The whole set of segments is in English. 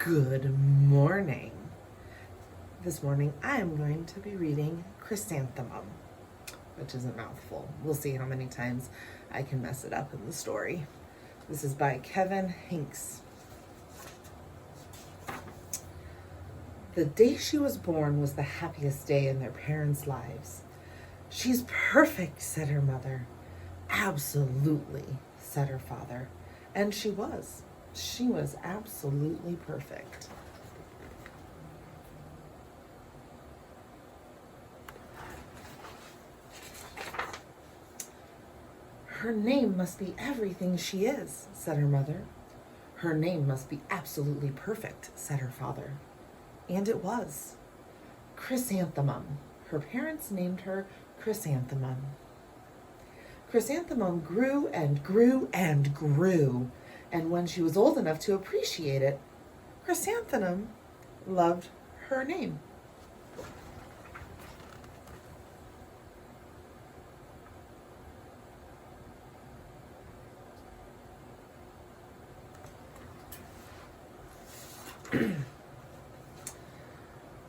Good morning. This morning I am going to be reading Chrysanthemum, which is a mouthful. We'll see how many times I can mess it up in the story. This is by Kevin Hinks. The day she was born was the happiest day in their parents' lives. "She's perfect," said her mother. "Absolutely," said her father. And she was. She was absolutely perfect. "Her name must be everything she is," said her mother. "Her name must be absolutely perfect," said her father. And it was. Chrysanthemum. Her parents named her Chrysanthemum. Chrysanthemum grew and grew and grew, and when she was old enough to appreciate it, Chrysanthemum loved her name.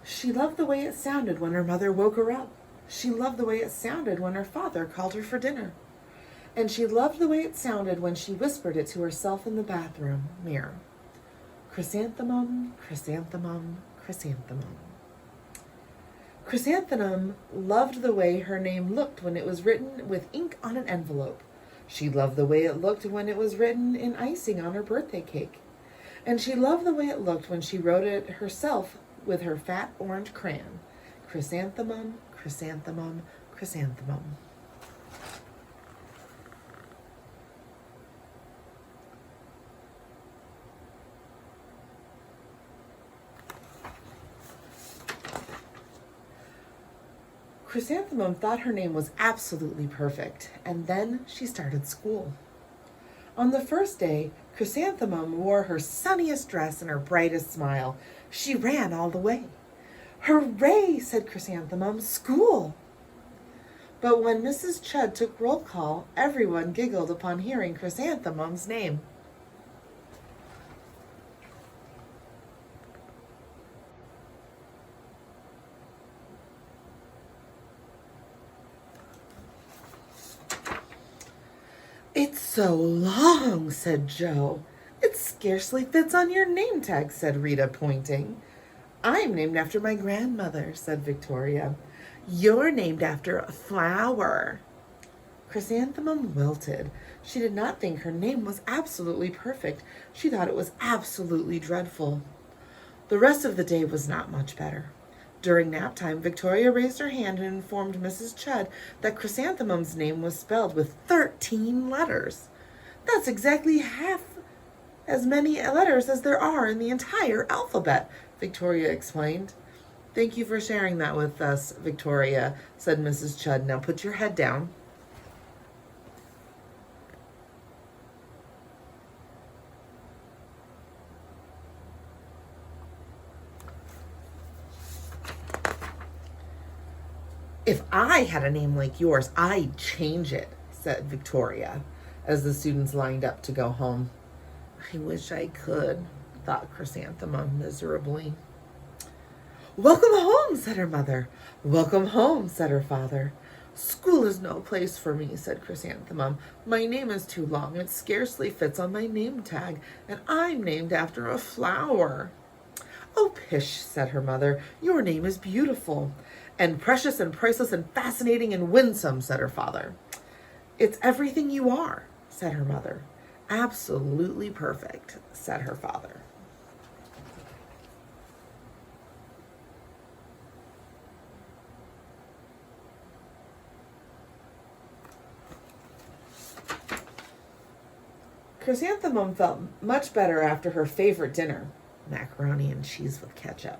She loved the way it sounded when her mother woke her up. She loved the way it sounded when her father called her for dinner. And she loved the way it sounded when she whispered it to herself in the bathroom mirror. Chrysanthemum, chrysanthemum, chrysanthemum. Chrysanthemum loved the way her name looked when it was written with ink on an envelope. She loved the way it looked when it was written in icing on her birthday cake. And she loved the way it looked when she wrote it herself with her fat orange crayon. Chrysanthemum, chrysanthemum, chrysanthemum. Chrysanthemum thought her name was absolutely perfect, and then she started school. On the first day, Chrysanthemum wore her sunniest dress and her brightest smile. She ran all the way. "Hooray!" said Chrysanthemum. "School!" But when Mrs. Chudd took roll call, everyone giggled upon hearing Chrysanthemum's name. "It's so long," said Joe. "It scarcely fits on your name tag," said Rita, pointing. "I'm named after my grandmother," said Victoria. "You're named after a flower." Chrysanthemum wilted. She did not think her name was absolutely perfect. She thought it was absolutely dreadful. The rest of the day was not much better. During nap time, Victoria raised her hand and informed Mrs. Chudd that Chrysanthemum's name was spelled with 13 letters. "That's exactly half as many letters as there are in the entire alphabet," Victoria explained. "Thank you for sharing that with us, Victoria," said Mrs. Chudd. "Now put your head down." "If I had a name like yours, I'd change it," said Victoria, as the students lined up to go home. "I wish I could," thought Chrysanthemum miserably. "Welcome home," said her mother. "Welcome home," said her father. "School is no place for me," said Chrysanthemum. "My name is too long. It scarcely fits on my name tag, and I'm named after a flower." "Oh, pish," said her mother. "Your name is beautiful." "And precious and priceless and fascinating and winsome," said her father. "It's everything you are," said her mother. "Absolutely perfect," said her father. Chrysanthemum felt much better after her favorite dinner, macaroni and cheese with ketchup,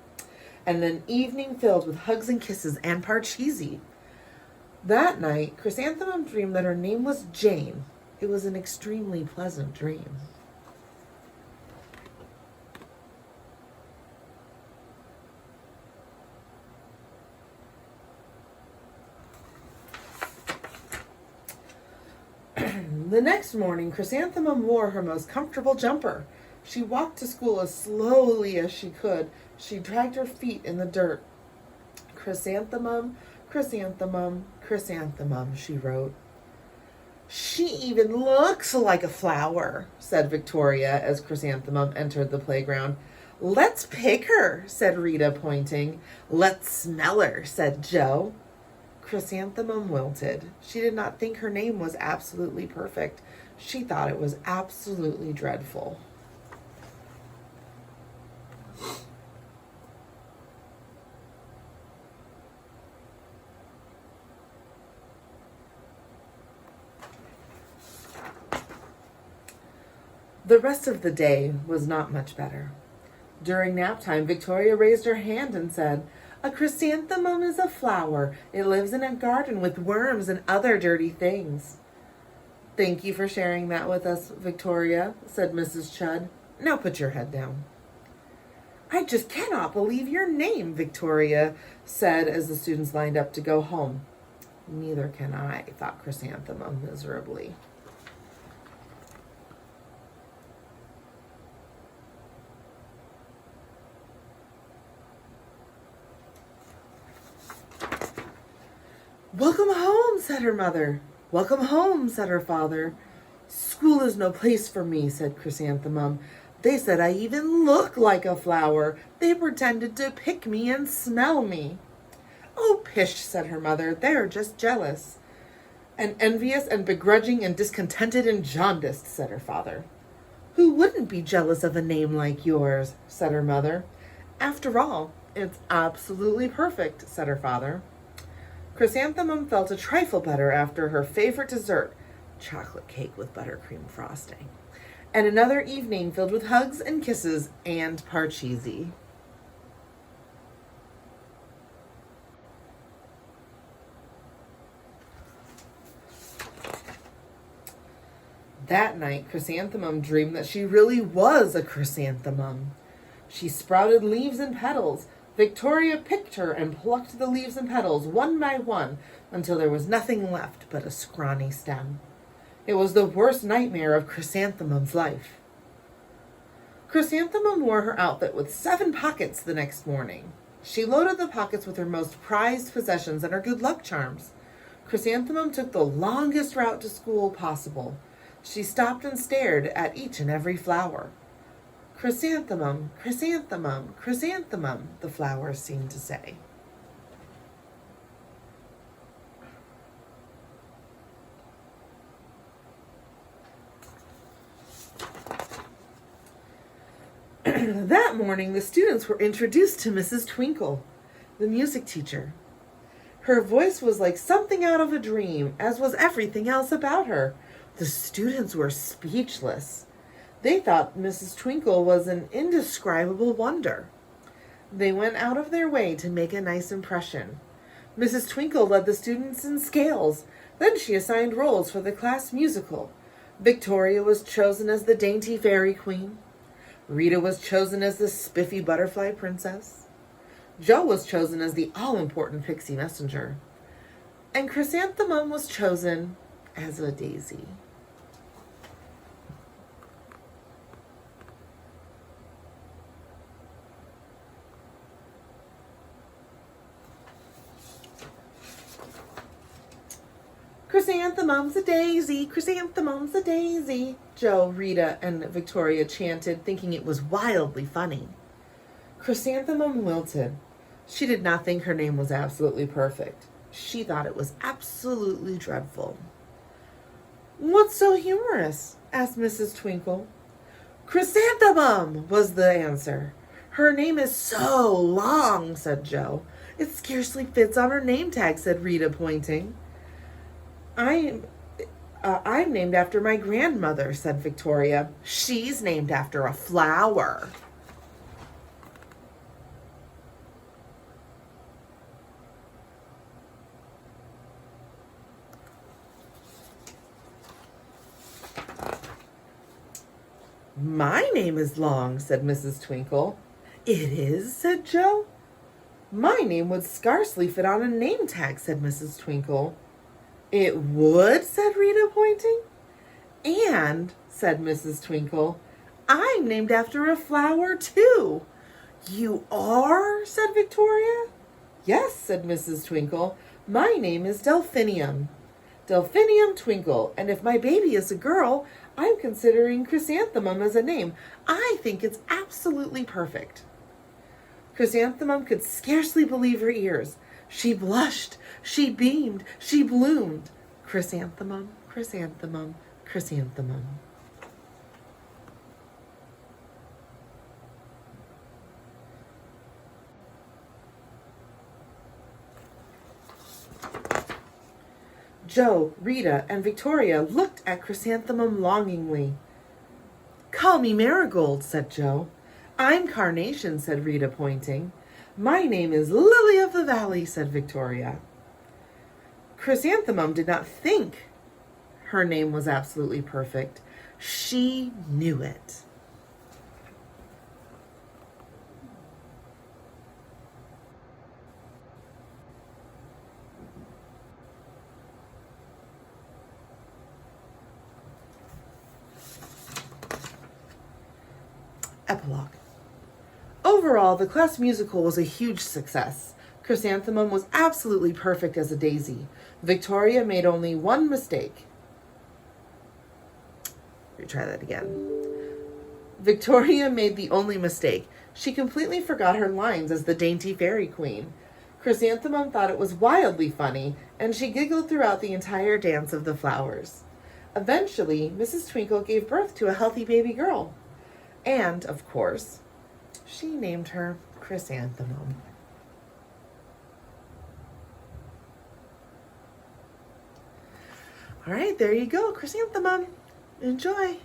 and an evening filled with hugs and kisses and parcheesi. That night, Chrysanthemum dreamed that her name was Jane. It was an extremely pleasant dream. The next morning, Chrysanthemum wore her most comfortable jumper. She walked to school as slowly as she could. She dragged her feet in the dirt. Chrysanthemum, chrysanthemum, chrysanthemum, she wrote. She even looks like a flower, said Victoria as Chrysanthemum entered the playground. Let's pick her, said Rita, pointing. Let's smell her, said Joe. Chrysanthemum wilted. She did not think her name was absolutely perfect. She thought it was absolutely dreadful. The rest of the day was not much better. During nap time, Victoria raised her hand and said, A chrysanthemum is a flower. It lives in a garden with worms and other dirty things. Thank you for sharing that with us, Victoria, said Mrs. Chudd. Now put your head down. I just cannot believe your name, Victoria said as the students lined up to go home. Neither can I, thought Chrysanthemum miserably. Welcome home, said her mother. Welcome home, said her father. School is no place for me, said Chrysanthemum. They said I even look like a flower. They pretended to pick me and smell me. Oh, pish, said her mother. They are just jealous. And envious and begrudging and discontented and jaundiced, said her father. Who wouldn't be jealous of a name like yours, said her mother. After all, it's absolutely perfect, said her father. Chrysanthemum felt a trifle better after her favorite dessert, chocolate cake with buttercream frosting, and another evening filled with hugs and kisses and parcheesi. That night, Chrysanthemum dreamed that she really was a chrysanthemum. She sprouted leaves and petals. Victoria picked her and plucked the leaves and petals one by one until there was nothing left but a scrawny stem. It was the worst nightmare of Chrysanthemum's life. Chrysanthemum wore her outfit with 7 pockets the next morning. She loaded the pockets with her most prized possessions and her good luck charms. Chrysanthemum took the longest route to school possible. She stopped and stared at each and every flower. Chrysanthemum, chrysanthemum, chrysanthemum, the flowers seemed to say. That morning, the students were introduced to Mrs. Twinkle, the music teacher. Her voice was like something out of a dream, as was everything else about her. The students were speechless. They thought Mrs. Twinkle was an indescribable wonder. They went out of their way to make a nice impression. Mrs. Twinkle led the students in scales. Then she assigned roles for the class musical. Victoria was chosen as the dainty fairy queen. Rita was chosen as the spiffy butterfly princess. Joe was chosen as the all-important pixie messenger. And Chrysanthemum was chosen as a daisy. Chrysanthemum's a daisy, chrysanthemum's a daisy, Joe, Rita, and Victoria chanted, thinking it was wildly funny. Chrysanthemum wilted. She did not think her name was absolutely perfect. She thought it was absolutely dreadful. What's so humorous? Asked Mrs. Twinkle. Chrysanthemum was the answer. Her name is so long, said Joe. It scarcely fits on her name tag, said Rita, pointing. I'm named after my grandmother, said Victoria. She's named after a flower. My name is long, said Mrs. Twinkle. It is, said Joe. My name would scarcely fit on a name tag, said Mrs. Twinkle. It would, said Rita, pointing. And, said Mrs. Twinkle, I'm named after a flower, too. You are? Said Victoria. Yes, said Mrs. Twinkle. My name is Delphinium. Delphinium Twinkle, and if my baby is a girl, I'm considering Chrysanthemum as a name. I think it's absolutely perfect. Chrysanthemum could scarcely believe her ears. She blushed, she beamed, she bloomed. Chrysanthemum, chrysanthemum, chrysanthemum. Joe, Rita, and Victoria looked at Chrysanthemum longingly. Call me Marigold, said Joe. I'm Carnation, said Rita, pointing. My name is Lily of the Valley, said Victoria. Chrysanthemum did not think her name was absolutely perfect. She knew it. Epilogue. Overall, the class musical was a huge success. Chrysanthemum was absolutely perfect as a daisy. Victoria made only one mistake. Retry that again. Victoria made the only mistake. She completely forgot her lines as the dainty fairy queen. Chrysanthemum thought it was wildly funny, and she giggled throughout the entire dance of the flowers. Eventually, Mrs. Twinkle gave birth to a healthy baby girl. And, of course, she named her Chrysanthemum. All right, there you go, Chrysanthemum. Enjoy.